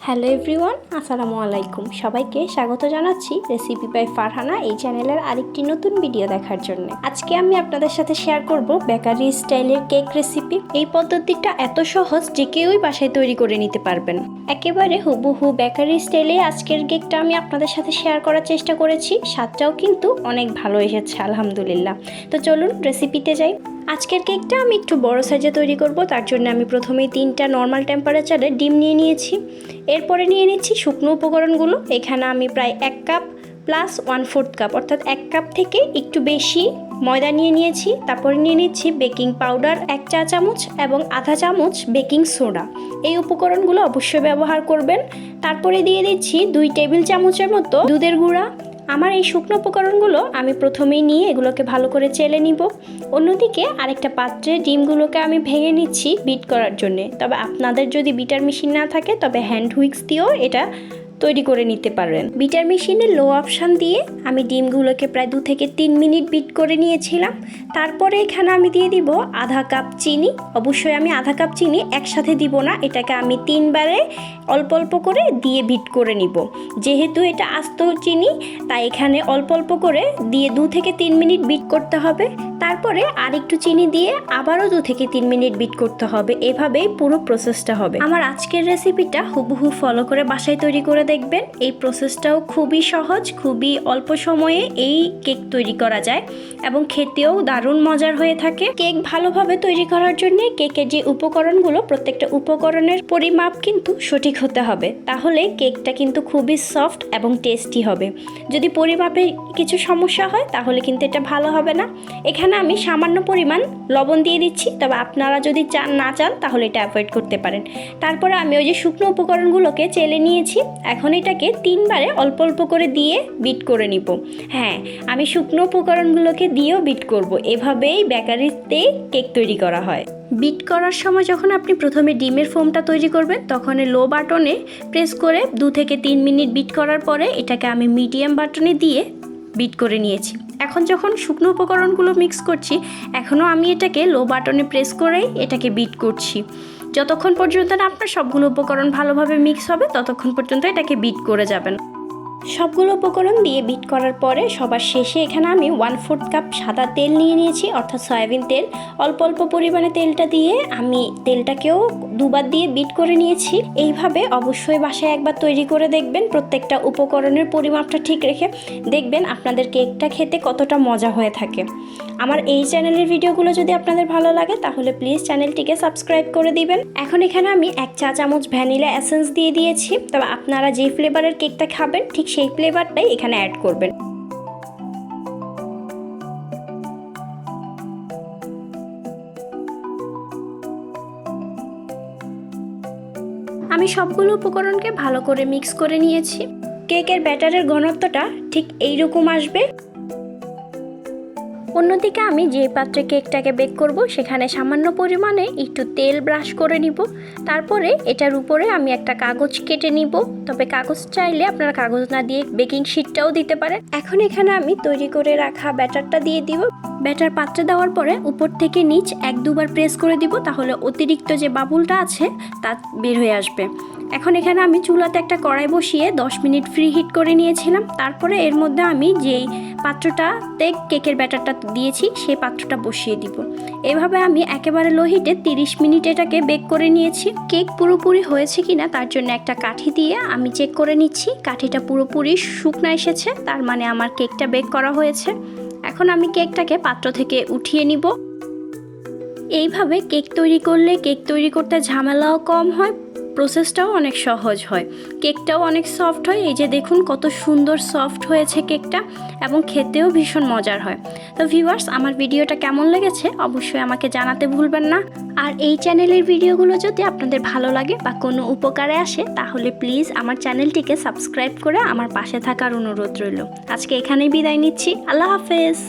Hello everyone, আসসালামু আলাইকুম। সবাইকে স্বাগত জানাচ্ছি রেসিপি বাই ফারহানা এই চ্যানেলের আরেকটি নতুন ভিডিও দেখার জন্য। আজকে আমি আপনাদের সাথে শেয়ার করব বেকারি স্টাইলের কেক রেসিপি। এই পদ্ধতিটা এত সহজ যে কেউই বাসায় তৈরি করে নিতে পারবেন। একেবারে হুবহু বেকারি স্টাইলে আজকের কেকটা আমি আপনাদের সাথে শেয়ার করার চেষ্টা করেছি। স্বাদটাও কিন্তু অনেক ভালো এসেছে আলহামদুলিল্লাহ। তো চলুন রেসিপিতে যাই। আজকের কেকটা আমি একটু বড় সাইজে তৈরি করব। তার জন্য আমি প্রথমেই 3টা নর্মাল টেম্পারেচারে ডিম নিয়ে নিয়েছি। এরপরে নিয়ে নিচ্ছি শুকনো উপকরণগুলো। এখানে আমি প্রায় 1 কাপ প্লাস 1/4 কাপ অর্থাৎ 1 কাপ থেকে একটু বেশি ময়দা নিয়ে নিয়েছি। তারপরে নিয়ে নিচ্ছি বেকিং পাউডার 1 চা চামচ এবং আধা চামচ বেকিং সোডা। এই উপকরণগুলো অবশ্যই ব্যবহার করবেন। তারপরে দিয়ে দিচ্ছি 2 টেবিল চামচের মতো দুধের গুঁড়া। আমার এই শুকনো উপকরণগুলো আমি প্রথমেই নিয়ে এগুলোকে ভালো করে চেলে নিব। অন্যদিকে আরেকটা পাত্রে ডিমগুলোকে আমি ভেঙে নিচ্ছি বিট করার জন্য। তবে আপনাদের যদি বিটার মেশিন না থাকে তবে হ্যান্ড হুইক্স দিয়েও এটা তৈরি করে নিতে পারেন। বিটার মেশিনের লো অপশান দিয়ে আমি ডিমগুলোকে প্রায় 2 থেকে 3 মিনিট বিট করে নিয়েছিলাম। তারপরে এখানে আমি দিয়ে দিব আধা কাপ চিনি। অবশ্যই আমি আধা কাপ চিনি একসাথে দিব না, এটাকে আমি 3 বারে অল্প অল্প করে দিয়ে বিট করে নিব। যেহেতু এটা আস্ত চিনি তাই এখানে অল্প অল্প করে দিয়ে 2 থেকে 3 মিনিট বিট করতে হবে। তারপরে আরেকটু চিনি দিয়ে আবারও 2 থেকে 3 মিনিট বিট করতে হবে। এভাবেই পুরো প্রসেসটা হবে। আমার আজকের রেসিপিটা হুবহু ফলো করে বাসায় তৈরি করে দেখবেন। এই প্রসেসটাও খুবই সহজ, খুবই অল্প সময়ে এই কেক তৈরি করা যায় এবং খেতেও দারুণ মজার হয়ে থাকে। কেক ভালোভাবে তৈরি করার জন্য কেকের যে উপকরণগুলো প্রত্যেকটা উপকরণের পরিমাপ কিন্তু সঠিক হতে হবে, তাহলে কেকটা কিন্তু খুবই সফট এবং টেস্টি হবে। যদি পরিমাপে কিছু সমস্যা হয় তাহলে কিন্তু এটা ভালো হবে না। এখানে আমি সামান্য পরিমাণ লবণ দিয়ে দিচ্ছি, তবে আপনারা যদি না চান তাহলে এটা অ্যাভয়েড করতে পারেন। তারপরে আমি ওই যে শুকনো উপকরণগুলোকে চেলে নিয়েছি। এখন এটাকে 3 বারে অল্প অল্প করে দিয়ে বিট করে নিব। হ্যাঁ, আমি শুকনো উপকরণগুলোকে দিয়েও বিট করব। এভাবেই বেকারিতে কেক তৈরি করা হয়। বিট করার সময় যখন আপনি প্রথমে ডিমের ফোমটা তৈরি করবেন তখন লো বাটনে প্রেস করে 2 থেকে 3 মিনিট বিট করার পরে এটাকে আমি মিডিয়াম বাটনে দিয়ে বিট করে নিয়েছি। এখন যখন শুকনো উপকরণগুলো মিক্স করছি এখনও আমি এটাকে লো বাটনে প্রেস করেই এটাকে বিট করছি। যতক্ষণ পর্যন্ত না আপনার সবগুলো উপকরণ ভালোভাবে মিক্স হবে ততক্ষণ পর্যন্ত এটাকে বিট করে যাবেন। সবগুলো উপকরণ দিয়ে বিট করার পরে সবার শেষে এখানে আমি 1/4 কাপ সাদা তেল নিয়ে নিয়েছি অর্থাৎ সয়াবিন তেল। অল্প অল্প পরিমাণে তেলটা দিয়ে আমি তেলটাকেও 2 বার দিয়ে বিট করে নিয়েছি। এইভাবে অবশ্যই বাসায় একবার তৈরি করে দেখবেন। প্রত্যেকটা উপকরণের পরিমাপটা ঠিক রেখে দেখবেন আপনাদের কেকটা খেতে কতটা মজা হয়ে থাকে। আমার এই চ্যানেলের ভিডিওগুলো যদি আপনাদের ভালো লাগে তাহলে প্লিজ চ্যানেলটিকে সাবস্ক্রাইব করে দিবেন। এখন এখানে আমি 1 চা চামচ ভ্যানিলা এসেন্স দিয়ে দিয়েছি। তবে আপনারা যে ফ্লেভারের কেকটা খাবেন ঠিক সেই ফ্লেভারটাই এখানে অ্যাড করবেন। আমি সবগুলো উপকরণকে ভালো করে মিক্স করে নিয়েছি। কেকের ব্যাটারের ঘনত্বটা ঠিক এইরকম আসবে। অন্যদিকে আমি যে পাত্রে কেকটাকে বেক করব সেখানে সামান্য পরিমাণে একটু তেল ব্রাশ করে নিব। তারপরে এটার উপরে আমি একটা কাগজ কেটে নিব। তবে কাগজ চাইলে আপনারা কাগজ না দিয়ে বেকিং শিটটাও দিতে পারেন। এখন এখানে আমি তৈরি করে রাখা ব্যাটারটা দিয়ে দিব। ব্যাটার পাত্রে দেওয়ার পরে উপর থেকে নিচ 1-2 বার প্রেস করে দিব, তাহলে অতিরিক্ত যে বাবুলটা আছে তা বের হয়ে আসবে। এখন এখানে আমি চুলাতে একটা কড়াই বসিয়ে 10 মিনিট ফ্রি হিট করে নিয়েছিলাম। তারপরে এর মধ্যে আমি যেই পাত্রটাতে কেকের ব্যাটারটা দিয়েছি সেই পাত্রটা বসিয়ে দিব। এভাবে আমি একেবারে লো হিটে 30 মিনিট এটাকে বেক করে নিয়েছি। কেক পুরোপুরি হয়েছে কিনা তার জন্য একটা কাঠি দিয়ে আমি চেক করে নিচ্ছি। কাঠিটা পুরোপুরি শুকনো এসেছে, তার মানে আমার কেকটা বেক করা হয়েছে। এখন আমি কেকটাকে পাত্র থেকে উঠিয়ে নিব। এইভাবে কেক তৈরি করলে কেক তৈরি করতে ঝামেলাও কম হয়, প্রসেসটাও অনেক সহজ হয়, কেকটাও অনেক সফট হয়। এই যে দেখুন কত সুন্দর সফট হয়েছে কেকটা এবং খেতেও ভীষণ মজার হয়। তো ভিউয়ার্স, আমার ভিডিওটা কেমন লেগেছে অবশ্যই আমাকে জানাতে ভুলবেন না। আর এই চ্যানেলের ভিডিওগুলো যদি আপনাদের ভালো লাগে বা কোনো উপকারে আসে তাহলে প্লিজ আমার চ্যানেলটিকে সাবস্ক্রাইব করে আমার পাশে থাকার অনুরোধ রইল। আজকে এখানেই বিদায় নিচ্ছি। আল্লাহ হাফেজ।